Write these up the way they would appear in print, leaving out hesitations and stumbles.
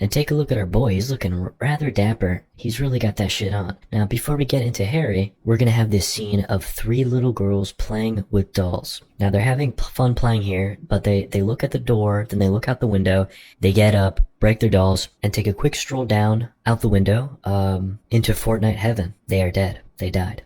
And take a look at our boy, he's looking rather dapper. He's really got that shit on. Now, before we get into Harry, we're gonna have this scene of 3 little girls playing with dolls. Now, they're having fun playing here, but they look at the door, then they look out the window, they get up, break their dolls, and take a quick stroll down out the window, into Fortnite heaven. They are dead. They died.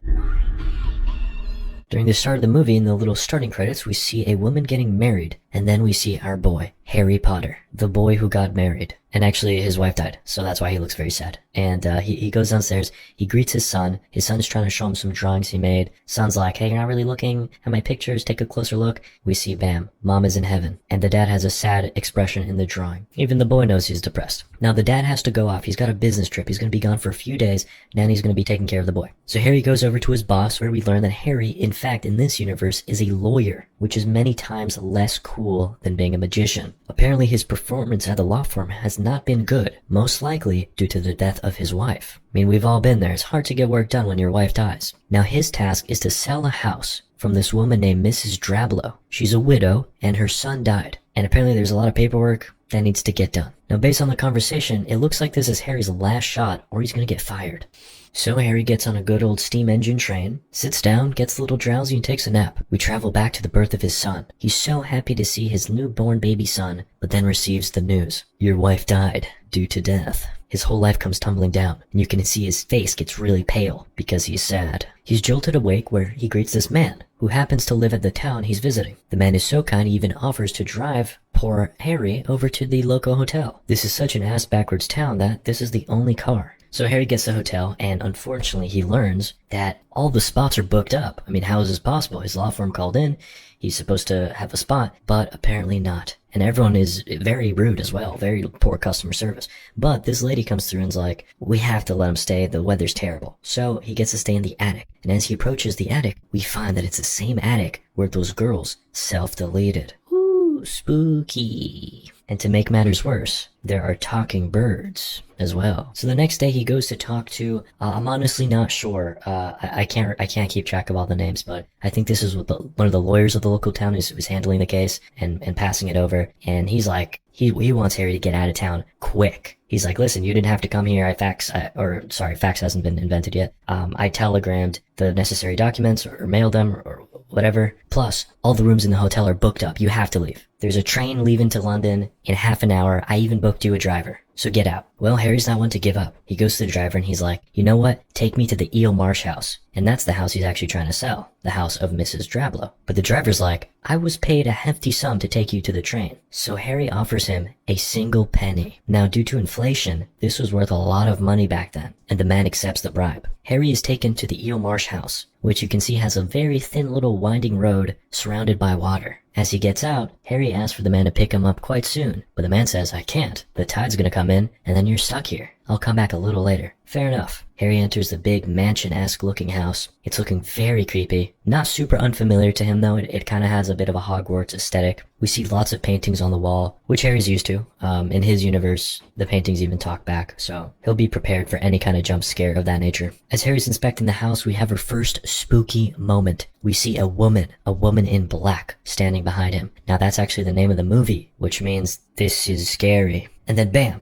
During the start of the movie, in the little starting credits, we see a woman getting married, and then we see our boy, Harry Potter, the boy who got married. And actually, his wife died, so that's why he looks very sad. And he goes downstairs, he greets his son. His son's trying to show him some drawings he made. Son's like, hey, you're not really looking at my pictures, take a closer look. We see, bam, mom is in heaven. And the dad has a sad expression in the drawing. Even the boy knows he's depressed. Now, the dad has to go off. He's got a business trip. He's going to be gone for a few days. Nanny's going to be taking care of the boy. So Harry goes over to his boss, where we learn that Harry, in fact, in this universe, is a lawyer, which is many times less cool than being a magician. Apparently, his performance at the law firm has not been good, most likely due to the death of his wife. I mean, we've all been there. It's hard to get work done when your wife dies. Now, his task is to sell a house from this woman named Mrs. Drablow. She's a widow, and her son died. And apparently there's a lot of paperwork that needs to get done. Now, based on the conversation, it looks like this is Harry's last shot, or he's gonna get fired. So Harry gets on a good old steam engine train, sits down, gets a little drowsy, and takes a nap. We travel back to the birth of his son. He's so happy to see his newborn baby son, but then receives the news. Your wife died due to death. His whole life comes tumbling down, and you can see his face gets really pale because he's sad. He's jolted awake where he greets this man, who happens to live at the town he's visiting. The man is so kind he even offers to drive poor Harry over to the local hotel. This is such an ass-backwards town that this is the only car. So Harry gets the hotel, and unfortunately he learns that all the spots are booked up. I mean, how is this possible? His law firm called in, he's supposed to have a spot, but apparently not. And everyone is very rude as well, very poor customer service. But this lady comes through and's like, we have to let him stay, the weather's terrible. So he gets to stay in the attic. And as he approaches the attic, we find that it's the same attic where those girls self-deleted. Ooh, spooky. And to make matters worse, there are talking birds as well. So the next day he goes to talk to, I'm honestly not sure, I can't keep track of all the names, but I think this is what one of the lawyers of the local town who's handling the case and passing it over. And he's like, he wants Harry to get out of town quick. He's like, listen, you didn't have to come here. Fax hasn't been invented yet. I telegrammed the necessary documents or mailed them or whatever. Plus, all the rooms in the hotel are booked up. You have to leave. There's a train leaving to London in half an hour. I even booked you a driver. So get out. Well, Harry's not one to give up. He goes to the driver and he's like, you know what? Take me to the Eel Marsh house. And that's the house he's actually trying to sell. The house of Mrs. Drablow. But the driver's like, I was paid a hefty sum to take you to the train. So Harry offers him a single penny. Now, due to inflation, this was worth a lot of money back then. And the man accepts the bribe. Harry is taken to the Eel Marsh house, which you can see has a very thin little winding road surrounded by water. As he gets out, Harry asks for the man to pick him up quite soon, but the man says, I can't. The tide's gonna come in, and then you're stuck here. I'll come back a little later. Fair enough. Harry enters the big mansion-esque looking house. It's looking very creepy. Not super unfamiliar to him though, it kind of has a bit of a Hogwarts aesthetic. We see lots of paintings on the wall, which Harry's used to. In his universe, the paintings even talk back, so he'll be prepared for any kind of jump scare of that nature. As Harry's inspecting the house, we have our first spooky moment. We see a woman in black, standing behind him. Now that's actually the name of the movie, which means this is scary. And then bam!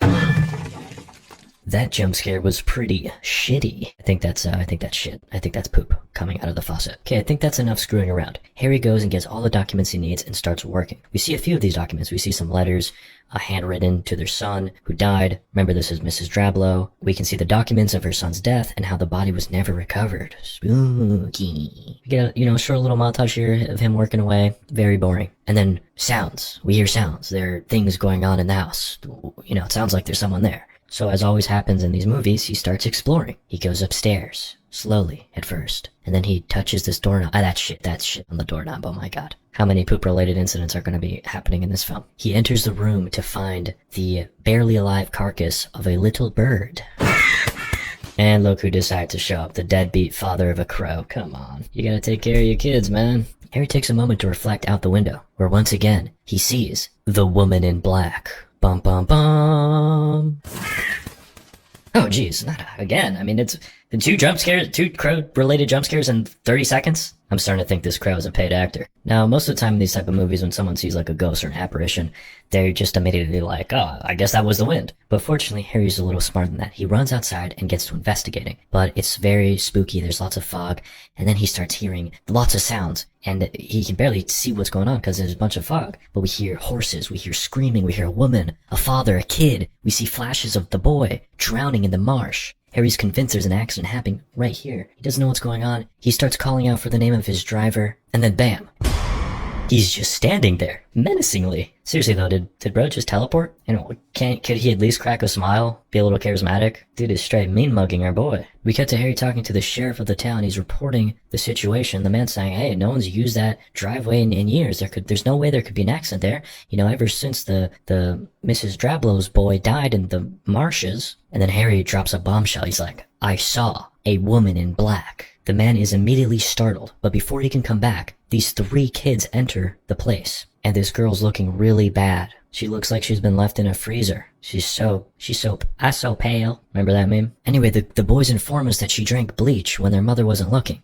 That jump scare was pretty shitty. I think that's shit. I think that's poop coming out of the faucet. Okay, I think that's enough screwing around. Harry goes and gets all the documents he needs and starts working. We see a few of these documents. We see some letters, handwritten to their son who died. Remember, this is Mrs. Drablow. We can see the documents of her son's death and how the body was never recovered. Spooky. We get a short little montage here of him working away. Very boring. And then sounds. We hear sounds. There are things going on in the house. It sounds like there's someone there. So as always happens in these movies, he starts exploring. He goes upstairs, slowly at first, and then he touches this doorknob. That's shit on the doorknob, oh my god. How many poop-related incidents are going to be happening in this film? He enters the room to find the barely alive carcass of a little bird. And look who decides to show up, the deadbeat father of a crow. Come on, you gotta take care of your kids, man. Harry takes a moment to reflect out the window, where once again, he sees the woman in black. Bum bum bum. Oh geez, not again. I mean, it's the two crow-related jump scares in 30 seconds. I'm starting to think this crow is a paid actor. Now, most of the time in these type of movies, when someone sees like a ghost or an apparition, they're just immediately like, oh, I guess that was the wind. But fortunately, Harry's a little smarter than that. He runs outside and gets to investigating. But it's very spooky, there's lots of fog, and then he starts hearing lots of sounds. And he can barely see what's going on because there's a bunch of fog. But we hear horses, we hear screaming, we hear a woman, a father, a kid. We see flashes of the boy drowning in the marsh. Harry's convinced there's an accident happening right here. He doesn't know what's going on. He starts calling out for the name of his driver, and then bam! He's just standing there, menacingly. Seriously though, did bro just teleport? Could he at least crack a smile? Be a little charismatic? Dude is straight mean-mugging our boy. We cut to Harry talking to the sheriff of the town. He's reporting the situation. The man's saying, hey, no one's used that driveway in years. There's no way there could be an accident there. Ever since the Mrs. Drablow's boy died in the marshes. And then Harry drops a bombshell. He's like, I saw a woman in black. The man is immediately startled, but before he can come back, these 3 kids enter the place. And this girl's looking really bad. She looks like she's been left in a freezer. She's so pale. Remember that meme? Anyway, the boys inform us that she drank bleach when their mother wasn't looking.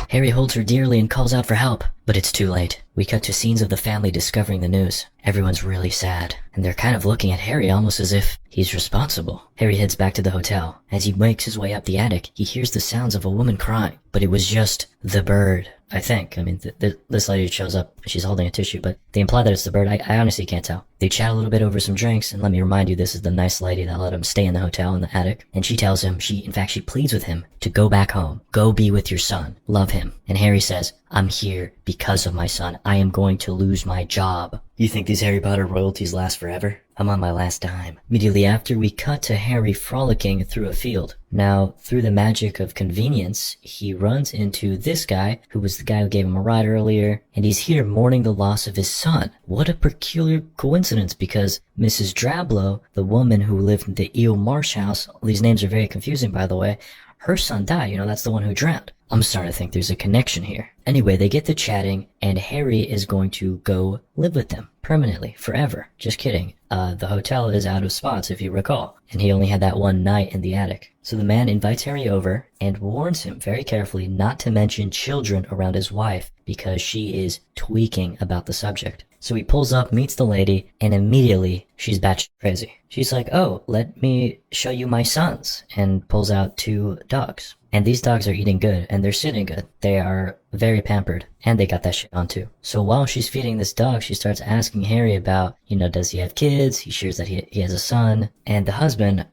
Harry holds her dearly and calls out for help, but it's too late. We cut to scenes of the family discovering the news. Everyone's really sad, and they're kind of looking at Harry almost as if he's responsible. Harry heads back to the hotel. As he makes his way up the attic, he hears the sounds of a woman crying, but it was just the bird, I think. I mean, this lady shows up, she's holding a tissue, but they imply that it's the bird. I honestly can't tell. They chat a little bit over some drinks, and let me remind you, this is the nice lady that let him stay in the hotel in the attic. And she tells him, she pleads with him to go back home. Go be with your son. Love him. And Harry says, I'm here because of my son. I am going to lose my job. You think these Harry Potter royalties last forever? I'm on my last dime. Immediately after, we cut to Harry frolicking through a field. Now, through the magic of convenience, he runs into this guy, who was the guy who gave him a ride earlier, and he's here mourning the loss of his son. What a peculiar coincidence, because Mrs. Drablow, the woman who lived in the Eel Marsh house, these names are very confusing by the way, her son died, that's the one who drowned. I'm starting to think there's a connection here. Anyway, they get to chatting, and Harry is going to go live with them permanently, forever. Just kidding. The hotel is out of spots, if you recall, and he only had that one night in the attic. So the man invites Harry over and warns him very carefully not to mention children around his wife because she is tweaking about the subject. So he pulls up, meets the lady, and immediately she's batshit crazy. She's like, oh, let me show you my sons, and pulls out 2 dogs. And these dogs are eating good, and they're sitting good. They are very pampered, and they got that shit on too. So while she's feeding this dog, she starts asking Harry about, does he have kids? He shares that he has a son. And the husband,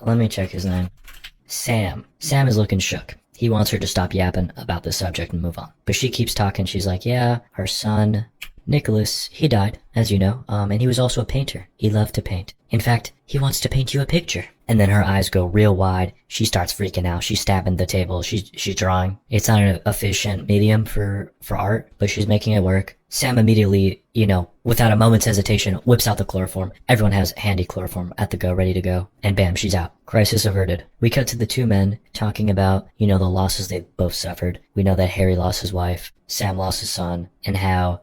let me check his name. Sam. Sam is looking shook. He wants her to stop yapping about the subject and move on. But she keeps talking. She's like, yeah, her son, Nicholas, he died, as you know, and he was also a painter. He loved to paint. In fact, he wants to paint you a picture. And then her eyes go real wide. She starts freaking out. She's stabbing the table. She's drawing. It's not an efficient medium for art, but she's making it work. Sam immediately, without a moment's hesitation, whips out the chloroform. Everyone has handy chloroform at the go, ready to go. And bam, she's out. Crisis averted. We cut to the 2 men talking about, the losses they've both suffered. We know that Harry lost his wife, Sam lost his son, and how,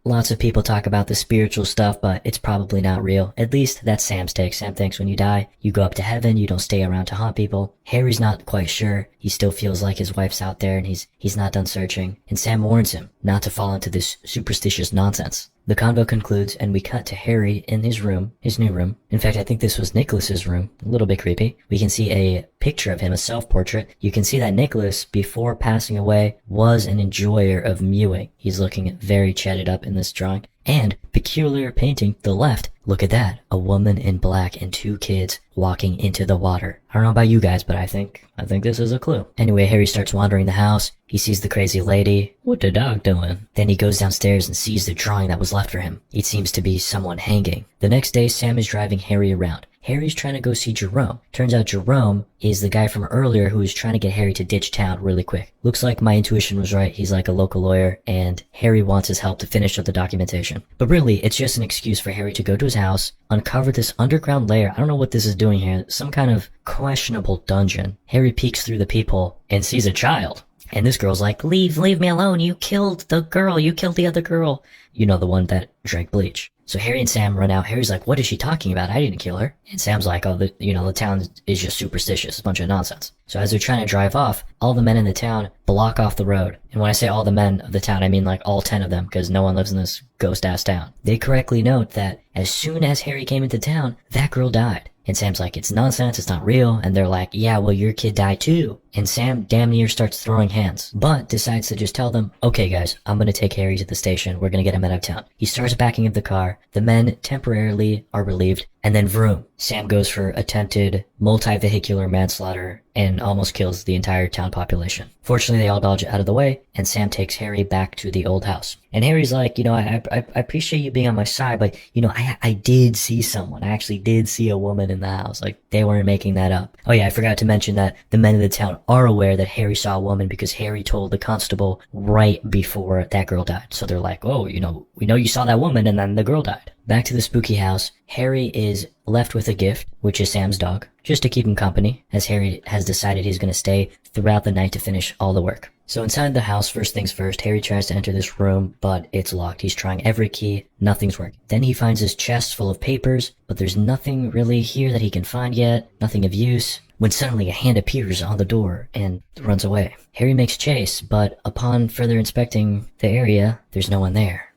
lots of people talk about the spiritual stuff, but it's probably not real. At least that's Sam's take. Sam thinks when you die, you go up to heaven, you don't stay around to haunt people. Harry's not quite sure. He still feels like his wife's out there and he's not done searching. And Sam warns him not to fall into this superstitious nonsense. The convo concludes, and we cut to Harry in his room, his new room. In fact, I think this was Nicholas's room. A little bit creepy. We can see a picture of him, a self-portrait. You can see that Nicholas, before passing away, was an enjoyer of mewing. He's looking very chatted up in this drawing. And peculiar painting to the left. Look at that. A woman in black and 2 kids walking into the water. I don't know about you guys, but I think this is a clue. Anyway, Harry starts wandering the house. He sees the crazy lady. What the dog doing? Then he goes downstairs and sees the drawing that was left for him. It seems to be someone hanging. The next day, Sam is driving Harry around. Harry's trying to go see Jerome. Turns out Jerome is the guy from earlier who was trying to get Harry to ditch town really quick. Looks like my intuition was right. He's like a local lawyer, and Harry wants his help to finish up the documentation. But really, it's just an excuse for Harry to go to his house, uncover this underground lair. I don't know what this is doing here. Some kind of questionable dungeon. Harry peeks through the peephole and sees a child. And this girl's like, leave me alone. You killed the girl. You killed the other girl. The one that drank bleach. So Harry and Sam run out. Harry's like, what is she talking about? I didn't kill her. And Sam's like, oh, the town is just superstitious. A bunch of nonsense. So as they're trying to drive off, all the men in the town block off the road. And when I say all the men of the town, I mean like all 10 of them, because no one lives in this ghost-ass town. They correctly note that as soon as Harry came into town, that girl died. And Sam's like, it's nonsense, it's not real. And they're like, yeah, well, your kid died too. And Sam damn near starts throwing hands, but decides to just tell them, okay guys, I'm gonna take Harry to the station, we're gonna get him out of town. He starts backing up the car, the men temporarily are relieved, and then vroom, Sam goes for attempted multi-vehicular manslaughter and almost kills the entire town population. Fortunately, they all dodge out of the way, and Sam takes Harry back to the old house. And Harry's like, I appreciate you being on my side, but, I did see someone. I actually did see a woman in the house. Like, they weren't making that up. Oh yeah, I forgot to mention that the men of the town are aware that Harry saw a woman because Harry told the constable right before that girl died. So they're like, oh, we know you saw that woman and then the girl died. Back to the spooky house, Harry is left with a gift, which is Sam's dog, just to keep him company, as Harry has decided he's going to stay throughout the night to finish all the work. So inside the house, first things first, Harry tries to enter this room, but it's locked. He's trying every key, nothing's working. Then he finds his chest full of papers, but there's nothing really here that he can find yet, nothing of use, when suddenly a hand appears on the door and runs away. Harry makes chase, but upon further inspecting the area, there's no one there.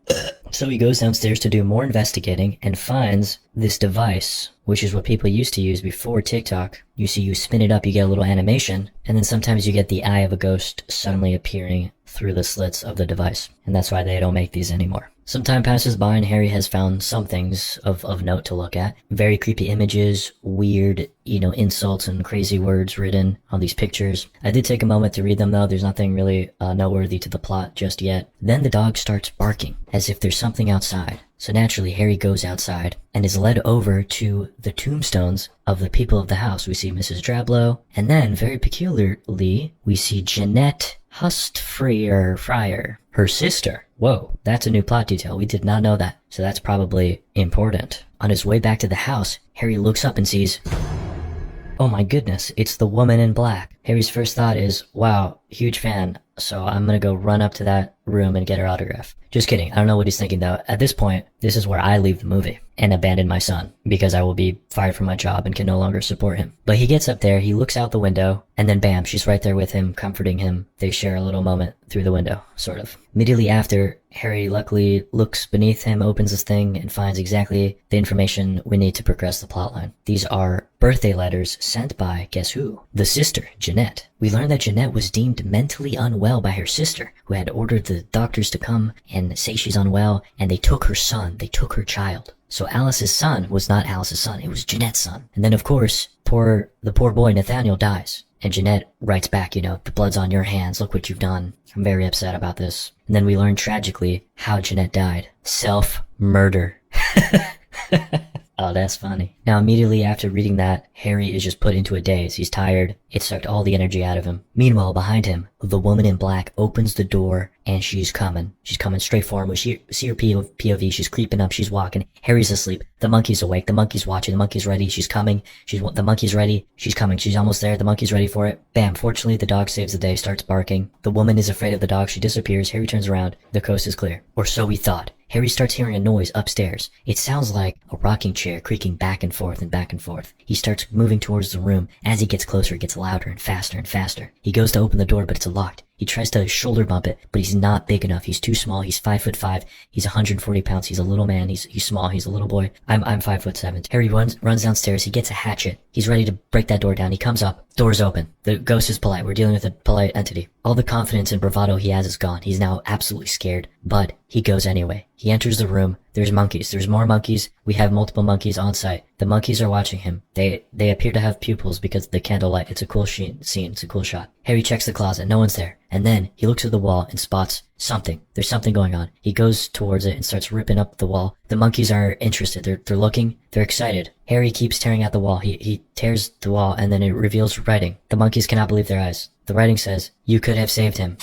So he goes downstairs to do more investigating and finds this device, which is what people used to use before TikTok. You see, you spin it up, you get a little animation, and then sometimes you get the eye of a ghost suddenly appearing through the slits of the device. And that's why they don't make these anymore. Some time passes by and Harry has found some things of note to look at. Very creepy images, weird, insults and crazy words written on these pictures. I did take a moment to read them though. There's nothing really noteworthy to the plot just yet. Then the dog starts barking, as if there's something outside. So naturally, Harry goes outside and is led over to the tombstones of the people of the house. We see Mrs. Drablow, and then, very peculiarly, we see Jeanette Hustfrier, her sister. Whoa, that's a new plot detail. We did not know that, so that's probably important. On his way back to the house, Harry looks up and sees, oh my goodness, it's the woman in black. Harry's first thought is, wow, huge fan, so I'm gonna go run up to that room and get her autograph. Just kidding, I don't know what he's thinking though. At this point, this is where I leave the movie and abandon my son, because I will be fired from my job and can no longer support him. But he gets up there, he looks out the window, and then bam, she's right there with him, comforting him. They share a little moment through the window, sort of. Immediately after, Harry luckily looks beneath him, opens his thing, and finds exactly the information we need to progress the plotline. These are birthday letters sent by, guess who? The sister, Jeanette. We learn that Jeanette was deemed mentally unwell by her sister, who had ordered the doctors to come and say she's unwell, and they took her son, they took her child. So Alice's son was not Alice's son, it was Jeanette's son. And then of course, the poor boy Nathaniel dies. And Jeanette writes back, the blood's on your hands, look what you've done. I'm very upset about this. And then we learn tragically how Jeanette died. Self-murder. Oh, that's funny. Now, immediately after reading that, Harry is just put into a daze. He's tired. It sucked all the energy out of him. Meanwhile, behind him, the woman in black opens the door, and she's coming. She's coming straight for him. We see her POV. She's creeping up. She's walking. Harry's asleep. The monkey's awake. The monkey's watching. The monkey's ready. She's coming. The monkey's ready. She's coming. She's almost there. The monkey's ready for it. Bam. Fortunately, the dog saves the day, starts barking. The woman is afraid of the dog. She disappears. Harry turns around. The coast is clear. Or so we thought. Harry starts hearing a noise upstairs. It sounds like a rocking chair creaking back and forth and back and forth. He starts moving towards the room. As he gets closer, it gets louder and faster and faster. He goes to open the door, but it's locked. He tries to shoulder bump it, but he's not big enough. He's too small. He's 5'5". He's 140 pounds. He's a little man. He's small. He's a little boy. I'm 5'7". Harry runs downstairs. He gets a hatchet. He's ready to break that door down. He comes up. Door's open. The ghost is polite. We're dealing with a polite entity. All the confidence and bravado he has is gone. He's now absolutely scared, but he goes anyway. He enters the room. There's monkeys. There's more monkeys. We have multiple monkeys on site. The monkeys are watching him. They appear to have pupils because of the candlelight. It's a cool scene. It's a cool shot. Harry checks the closet. No one's there. And then he looks at the wall and spots something. There's something going on. He goes towards it and starts ripping up the wall. The monkeys are interested. They're looking. They're excited. Harry keeps tearing at the wall. He tears the wall and then it reveals writing. The monkeys cannot believe their eyes. The writing says, "You could have saved him."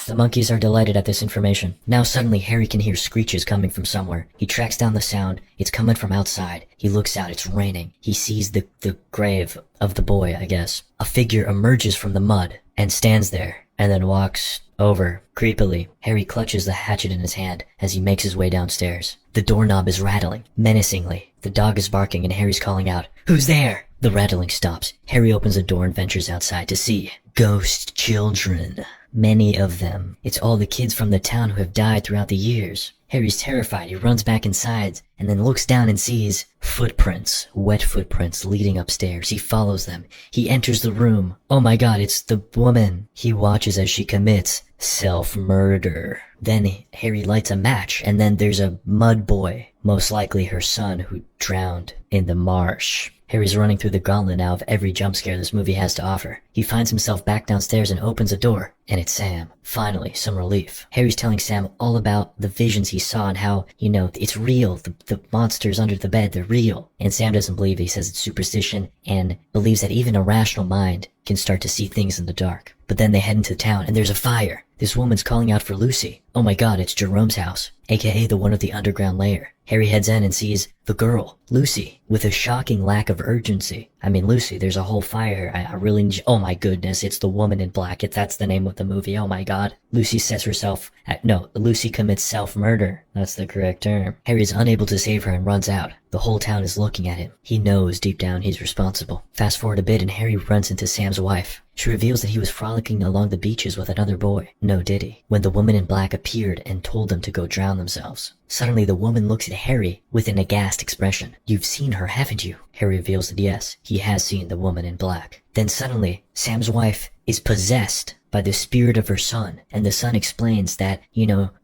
The monkeys are delighted at this information. Now suddenly Harry can hear screeches coming from somewhere. He tracks down the sound. It's coming from outside. He looks out. It's raining. He sees the grave of the boy, I guess. A figure emerges from the mud and stands there and then walks Over. Creepily, Harry clutches the hatchet in his hand as he makes his way downstairs. The doorknob is rattling, menacingly. The dog is barking and Harry's calling out, "Who's there?" The rattling stops. Harry opens the door and ventures outside to see ghost children. Many of them. It's all the kids from the town who have died throughout the years. Harry's terrified. He runs back inside and then looks down and sees footprints, wet footprints leading upstairs. He follows them. He enters the room. Oh my god, it's the woman. He watches as she commits self-murder. Then Harry lights a match and then there's a mud boy, most likely her son, who drowned in the marsh. Harry's running through the gauntlet now of every jump scare this movie has to offer. He finds himself back downstairs and opens a door, and it's Sam. Finally, some relief. Harry's telling Sam all about the visions he saw and how, it's real. The monsters under the bed, they're real. And Sam doesn't believe it. He says it's superstition and believes that even a rational mind can start to see things in the dark. But then they head into town and there's a fire. This woman's calling out for Lucy. Oh my god, it's Jerome's house, aka the one of the underground lair. Harry heads in and sees the girl, Lucy, with a shocking lack of urgency. I mean, Lucy, there's a whole fire. I really need. Oh my goodness, it's the woman in black. That's the name of the movie. Oh my god. Lucy sets herself. Lucy commits self-murder. That's the correct term. Harry is unable to save her and runs out. The whole town is looking at him. He knows deep down he's responsible. Fast forward a bit and Harry runs into Sam's wife. She reveals that he was frolicking along the beaches with another boy. No, did he? When the woman in black appeared and told them to go drown themselves. Suddenly the woman looks at Harry with an aghast expression. "You've seen her, haven't you?" Harry reveals that yes, he has seen the woman in black. Then suddenly, Sam's wife is possessed by the spirit of her son, and the son explains that,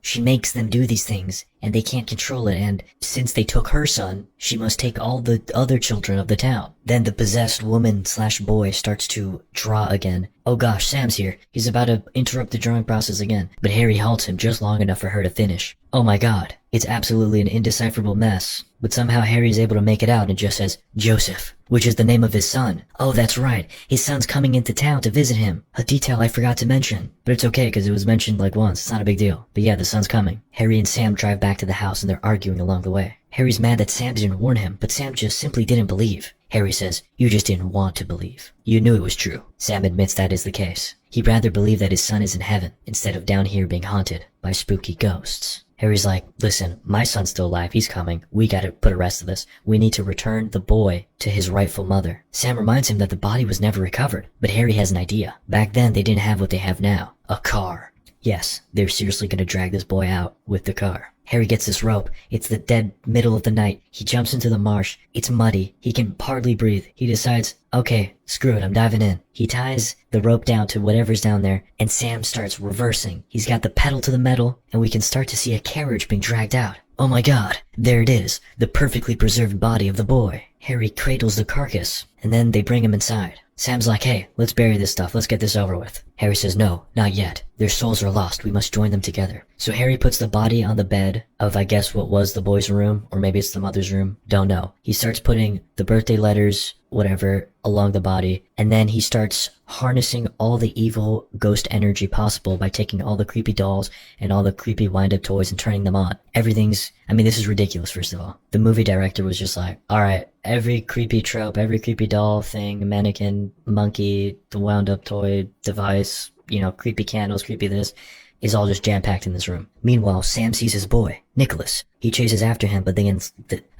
she makes them do these things, and they can't control it, and since they took her son, she must take all the other children of the town. Then the possessed woman/boy starts to draw again. Oh gosh, Sam's here. He's about to interrupt the drawing process again, but Harry halts him just long enough for her to finish. Oh my god, it's absolutely an indecipherable mess. But somehow Harry is able to make it out and just says, Joseph, which is the name of his son. Oh, that's right. His son's coming into town to visit him. A detail I forgot to mention. But it's okay because it was mentioned like once. It's not a big deal. But yeah, the son's coming. Harry and Sam drive back to the house and they're arguing along the way. Harry's mad that Sam didn't warn him, but Sam just simply didn't believe. Harry says, "You just didn't want to believe. You knew it was true." Sam admits that is the case. He'd rather believe that his son is in heaven instead of down here being haunted by spooky ghosts. Harry's like, "Listen, my son's still alive. He's coming. We gotta put a rest to this. We need to return the boy to his rightful mother." Sam reminds him that the body was never recovered, but Harry has an idea. Back then, they didn't have what they have now. A car. Yes, they're seriously gonna drag this boy out with the car. Harry gets this rope. It's the dead middle of the night. He jumps into the marsh. It's muddy. He can hardly breathe. He decides, okay, screw it, I'm diving in. He ties the rope down to whatever's down there, and Sam starts reversing. He's got the pedal to the metal, and we can start to see a carriage being dragged out. Oh my god, there it is, the perfectly preserved body of the boy. Harry cradles the carcass, and then they bring him inside. Sam's like, "Hey, let's bury this stuff, let's get this over with." Harry says, "No, not yet. Their souls are lost, we must join them together." So Harry puts the body on the bed of, I guess, what was the boy's room, or maybe it's the mother's room, don't know. He starts putting the birthday letters, whatever, along the body, and then he starts harnessing all the evil ghost energy possible by taking all the creepy dolls and all the creepy wind-up toys and turning them on. This is ridiculous, first of all. The movie director was just like, alright, every creepy trope, every creepy doll thing, mannequin, monkey, the wound-up toy, device, creepy candles, creepy this, is all just jam-packed in this room. Meanwhile, Sam sees his boy, Nicholas. He chases after him, but then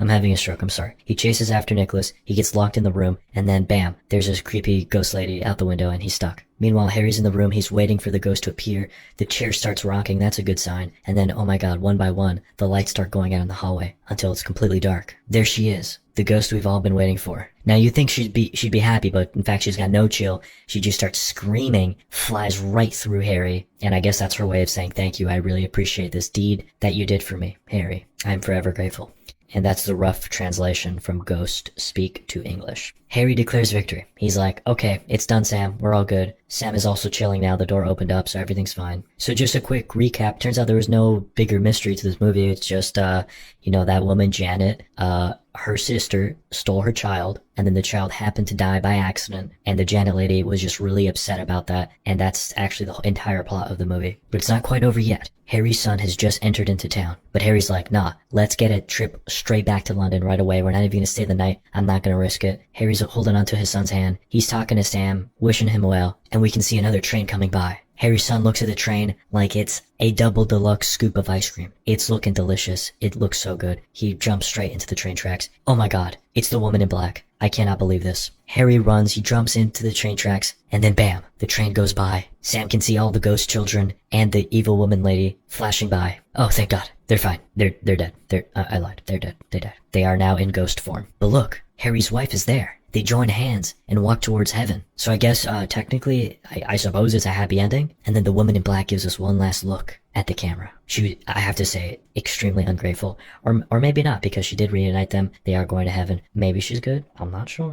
I'm having a stroke, I'm sorry. He chases after Nicholas, he gets locked in the room, and then bam, there's this creepy ghost lady out the window and he's stuck. Meanwhile, Harry's in the room, he's waiting for the ghost to appear. The chair starts rocking, that's a good sign. And then, oh my god, one by one, the lights start going out in the hallway until it's completely dark. There she is, the ghost we've all been waiting for. Now you think she'd be happy, but in fact she's got no chill. She just starts screaming, flies right through Harry, and I guess that's her way of saying thank you. I really appreciate this deed that you did for me, Harry. I'm forever grateful. And that's the rough translation from Ghost Speak to English. Harry declares victory. He's like, okay, it's done, Sam. We're all good. Sam is also chilling now. The door opened up, so everything's fine. So just a quick recap. Turns out there was no bigger mystery to this movie. It's just, that woman, Janet, her sister stole her child, and then the child happened to die by accident, and the Janet lady was just really upset about that, and that's actually the entire plot of the movie. But it's not quite over yet. Harry's son has just entered into town, but Harry's like, nah, let's get a trip straight back to London right away. We're not even gonna stay the night. I'm not gonna risk it. Harry's holding onto his son's hand. He's talking to Sam, wishing him well, and we can see another train coming by. Harry's son looks at the train like it's a double deluxe scoop of ice cream. It's looking delicious. It looks so good. He jumps straight into the train tracks. Oh my god, it's the woman in black. I cannot believe this. Harry runs, he jumps into the train tracks, and then bam, the train goes by. Sam can see all the ghost children and the evil woman lady flashing by. Oh, thank God. They're fine. They're dead. I lied. They're dead. They died. They are now in ghost form. But look, Harry's wife is there. They join hands and walk towards heaven. So I guess, technically, I suppose it's a happy ending. And then the woman in black gives us one last look at the camera. She, I have to say, extremely ungrateful. Or maybe not, because she did reunite them. They are going to heaven. Maybe she's good. I'm not sure.